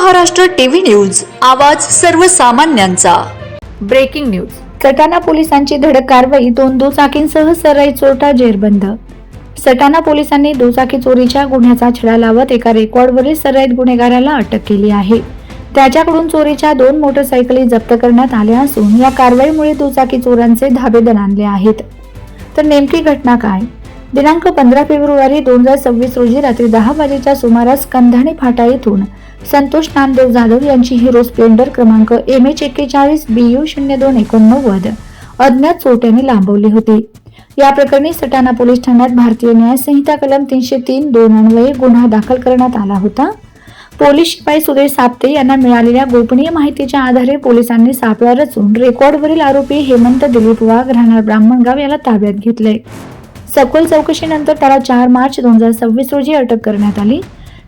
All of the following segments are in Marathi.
महाराष्ट्र टीव्ही न्यूज, आवाज सर्वसामान्यांचा। Breaking news. सटाणा पोलिसांची धडक कारवाई, 2 दुचाकींसह सराईत चोरटा जेरबंद। सटाणा पोलिसांनी दुचाकी चोरीच्या गुन्ह्याचा छडा लावत एका रेकॉर्डवरील सराईत गुन्हेगाराला अटक केली आहे। त्याच्याकडून चोरीच्या 2 मोटरसायकली जप्त करण्यात आल्या असून या कारवाईमुळे दुचाकी चोरांचे धाबे दणाणले आहेत। तर नेमकी घटना काय? दिनांक 15 फेब्रुवारी 2026 रोजी रात्री 10 वाजेच्या सुमारास कंधाणे फाटा येथून संतोष नामदेव जाधव यांची हिरो स्प्लेंडर क्रमांक MH41 BU 0289 अज्ञात चोरट्याने लांबवली होती। या प्रकरणी सटाणा पोलीस ठाण्यात भारतीय न्याय संहिता कलम 303(2) अन्वये गुन्हा दाखल करण्यात आला होता। पोलीस शिपाई सुधीर साप्ते यांना मिळालेल्या गोपनीय माहितीच्या आधारे पोलिसांनी सापळा रचून रेकॉर्डवरील आरोपी हेमंत दिलीप वाघ राहणार ब्राह्मणगाव याला ताब्यात घेतले। सखोल चौकशीनंतर त्याला 4 मार्च 2026 रोजी अटक करण्यात आली।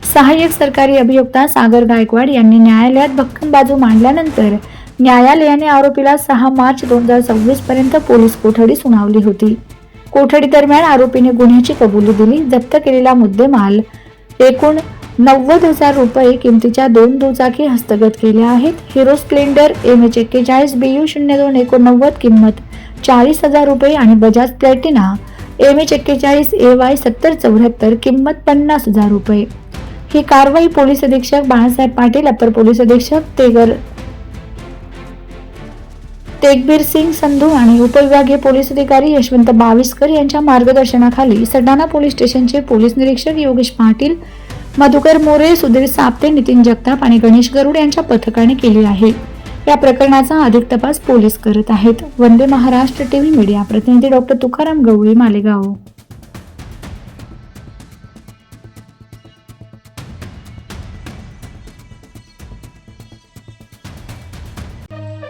सहाय्यक सरकारी अभियोक्ता सागर गायकवाड यांनी न्यायालयात भक्कम बाजू मांडल्यानंतर न्यायालयाने आरोपीला 6 मार्च 2026 पर्यंत पोलीस कोठडी सुनावली होती। कोठडी दरम्यान आरोपीने गुन्ह्याची कबुली दिली। जप्त केलेला मुद्देमाल एकूण 90,000 रुपये किमतीच्या 2 दुचाकी हस्तगत केल्या आहेत। हिरो स्प्लेंडर MH41 BU 0289 किंमत 40,000 रुपये आणि बजाज प्लॅटिना MH41 AY 7074 किंमत 50,000 रुपये। ही कारवाई पोलीस अधीक्षक बाळासाहेब पाटील, अपर पोलीस अधीक्षक तेगबीर सिंग संधू आणि उपविभागीय पोलीस अधिकारी यशवंत बाविस्कर यांच्या मार्गदर्शनाखाली सटाणा पोलीस स्टेशनचे पोलीस निरीक्षक योगेश पाटील, मधुकर मोरे, सुधीर साप्ते, नितीन जगताप आणि गणेश गरुड यांच्या पथकाने केली आहे। या प्रकरणाचा अधिक तपास पोलीस करत आहेत। वंदे महाराष्ट्र टीव्ही मीडिया प्रतिनिधी डॉक्टर तुकाराम गवळी, मालेगाव।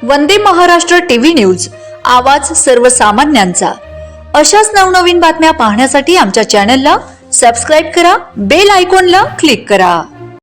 वंदे महाराष्ट्र टीव्ही न्यूज, आवाज सर्वसामान्यांचा। अशाच नवनवीन बातम्या पाहण्यासाठी आमच्या चॅनलला सबस्क्राइब करा, बेल आयकॉनला क्लिक करा।